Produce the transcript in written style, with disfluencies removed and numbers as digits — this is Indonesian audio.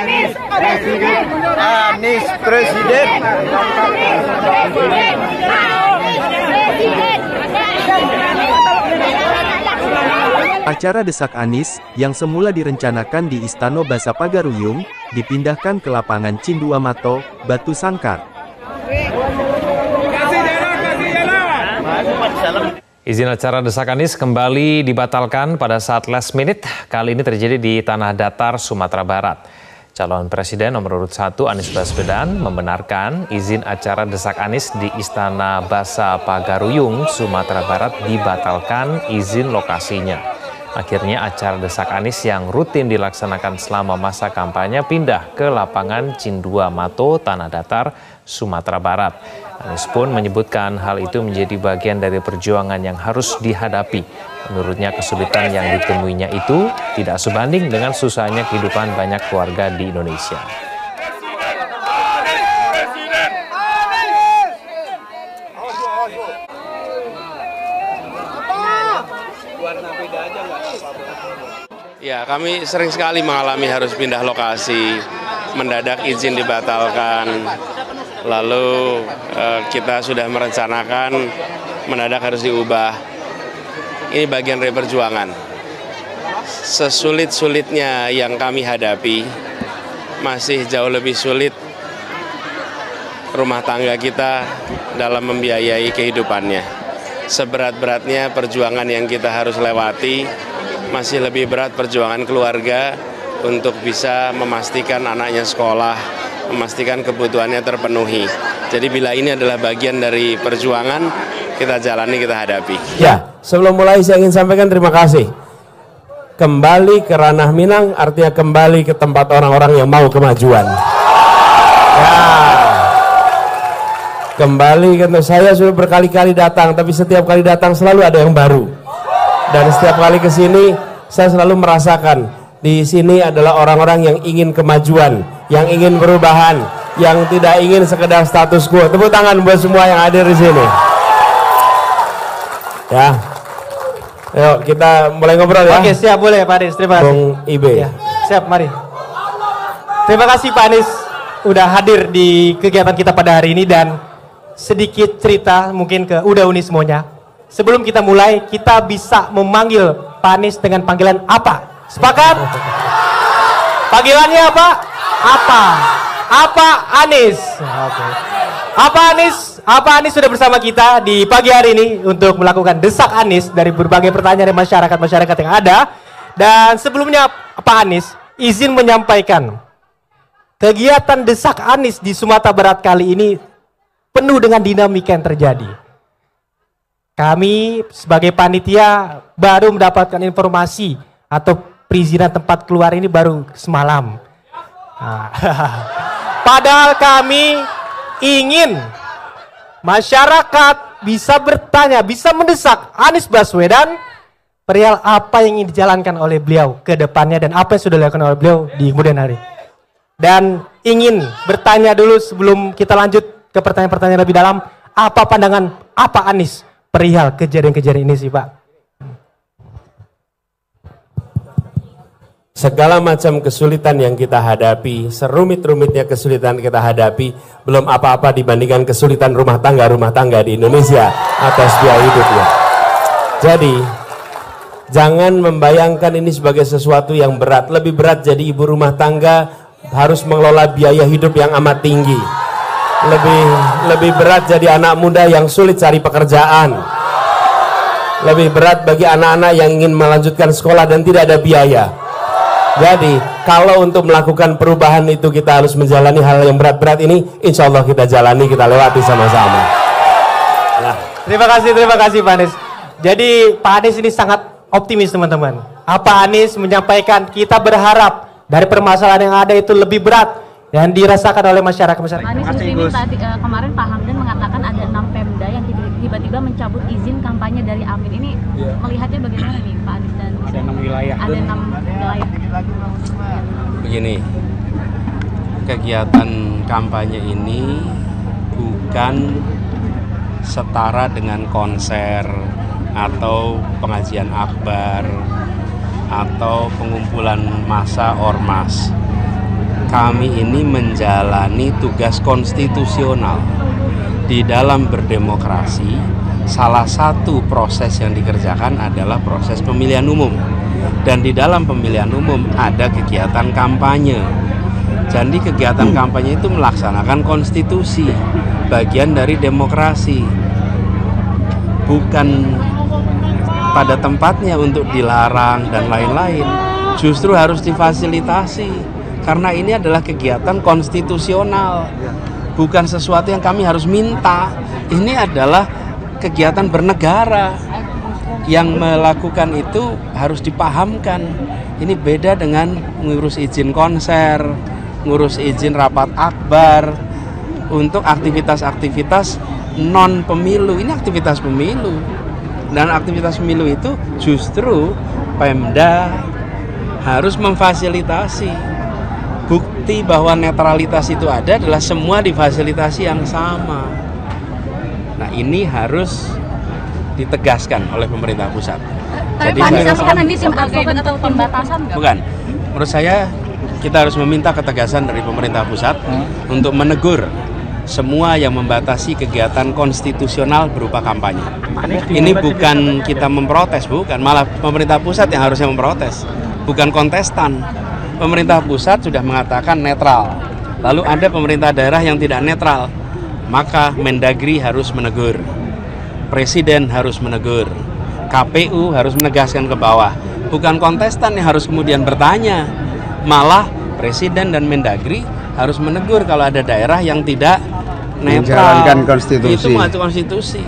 Anies Presiden. Anies Presiden. Acara Desak Anies, yang semula direncanakan di Istana Basa Pagaruyung, dipindahkan ke lapangan Cindua Mato, Batu Sangkar. Izin acara Desak Anies kembali dibatalkan pada saat last minute. Kali ini terjadi di Tanah Datar, Sumatera Barat. Calon Presiden nomor urut 1 Anies Baswedan membenarkan izin acara Desak Anies di Istana Basa Pagaruyung, Sumatera Barat dibatalkan izin lokasinya. Akhirnya acara Desak Anies yang rutin dilaksanakan selama masa kampanye pindah ke lapangan Cindua Mato, Tanah Datar, Sumatera Barat. Anies pun menyebutkan hal itu menjadi bagian dari perjuangan yang harus dihadapi. Menurutnya kesulitan yang ditemuinya itu tidak sebanding dengan susahnya kehidupan banyak keluarga di Indonesia. Ya, kami sering sekali mengalami harus pindah lokasi, mendadak izin dibatalkan, lalu kita sudah merencanakan mendadak harus diubah. Ini bagian dari perjuangan. Sesulit-sulitnya yang kami hadapi, masih jauh lebih sulit rumah tangga kita dalam membiayai kehidupannya. Seberat-beratnya perjuangan yang kita harus lewati, masih lebih berat perjuangan keluarga untuk bisa memastikan anaknya sekolah, memastikan kebutuhannya terpenuhi. Jadi bila ini adalah bagian dari perjuangan, kita jalani, kita hadapi. Ya, sebelum mulai saya ingin sampaikan terima kasih. Kembali ke ranah Minang artinya kembali ke tempat orang-orang yang mau kemajuan. Ya. Kembali ke saya sudah berkali-kali datang, tapi setiap kali datang selalu ada yang baru. Dan setiap kali ke sini saya selalu merasakan di sini adalah orang-orang yang ingin kemajuan, yang ingin perubahan, yang tidak ingin sekedar status quo. Tepuk tangan buat semua yang hadir di sini. Ya, yuk kita mulai ngobrol ya. Oke, siap, boleh Pak Anies, terima kasih. Bung Ibe. Ya, siap, mari. Terima kasih Pak Anies udah hadir di kegiatan kita pada hari ini dan sedikit cerita mungkin ke Uda Uni semuanya. Sebelum kita mulai, kita bisa memanggil Pak Anies dengan panggilan apa? Sepakat? Panggilannya apa? Apa? Apa Anies? Oke. Apa Anies? Apa Anies sudah bersama kita di pagi hari ini untuk melakukan Desak Anies dari berbagai pertanyaan dari masyarakat yang ada. Dan sebelumnya Pak Anies izin menyampaikan kegiatan Desak Anies di Sumatera Barat kali ini penuh dengan dinamika yang terjadi. Kami sebagai panitia baru mendapatkan informasi atau perizinan tempat keluar ini baru semalam. Nah, padahal kami ingin masyarakat bisa bertanya, bisa mendesak Anies Baswedan perihal apa yang ingin dijalankan oleh beliau ke depannya dan apa yang sudah dilakukan oleh beliau di kemudian hari. Dan ingin bertanya dulu sebelum kita lanjut ke pertanyaan-pertanyaan lebih dalam, apa pandangan apa Anies perihal kejadian-kejadian ini sih Pak? Segala macam kesulitan yang kita hadapi, serumit-rumitnya kesulitan kita hadapi, belum apa-apa dibandingkan kesulitan rumah tangga di Indonesia atas biaya hidupnya. Jadi, jangan membayangkan ini sebagai sesuatu yang berat. Lebih berat jadi ibu rumah tangga harus mengelola biaya hidup yang amat tinggi. Lebih berat jadi anak muda yang sulit cari pekerjaan. Lebih berat bagi anak-anak yang ingin melanjutkan sekolah dan tidak ada biaya. Jadi kalau untuk melakukan perubahan itu kita harus menjalani hal yang berat-berat ini, insya Allah kita jalani, kita lewati sama-sama. Nah. Terima kasih Pak Anies. Jadi Pak Anies ini sangat optimis teman-teman. Apa Anies menyampaikan kita berharap dari permasalahan yang ada itu lebih berat yang dirasakan oleh masyarakat. Anies Muslimin tadi kemarin Pak Hamdan mengatakan ada 6 Pemda yang tiba-tiba mencabut izin kampanye dari Amin. Ini melihatnya bagaimana nih Pak Anies dan ada 6 wilayah. Ada 6 wilayah. Begini, kegiatan kampanye ini bukan setara dengan konser atau pengajian akbar atau pengumpulan massa ormas. kami ini menjalani tugas konstitusional. Di dalam berdemokrasi, salah satu proses yang dikerjakan adalah proses pemilihan umum. Dan di dalam pemilihan umum ada kegiatan kampanye. Jadi kegiatan kampanye itu melaksanakan konstitusi, bagian dari demokrasi. Bukan pada tempatnya untuk dilarang dan lain-lain. Justru harus difasilitasi. Karena ini adalah kegiatan konstitusional. Bukan sesuatu yang kami harus minta. Ini adalah kegiatan bernegara. Yang melakukan itu harus dipahamkan. Ini beda dengan ngurus izin konser, ngurus izin rapat akbar, untuk aktivitas-aktivitas non pemilu. Ini aktivitas pemilu. Dan aktivitas pemilu itu justru Pemda harus memfasilitasi. Bukti bahwa netralitas itu ada adalah semua difasilitasi yang sama. Nah, ini harus ditegaskan oleh pemerintah pusat. Tapi Pak Anies kan ini sebagai bentuk pembatasan nggak? Bukan. Menurut saya kita harus meminta ketegasan dari pemerintah pusat untuk menegur semua yang membatasi kegiatan konstitusional berupa kampanye. Ini bukan kita memprotes, bukan. Malah pemerintah pusat yang harusnya memprotes, bukan kontestan. Pemerintah pusat sudah mengatakan netral. Lalu ada pemerintah daerah yang tidak netral. Maka Mendagri harus menegur. Presiden harus menegur. KPU harus menegaskan ke bawah. Bukan kontestan yang harus kemudian bertanya. Malah Presiden dan Mendagri harus menegur kalau ada daerah yang tidak netral. Menjalankan konstitusi. Itu mengatur konstitusi.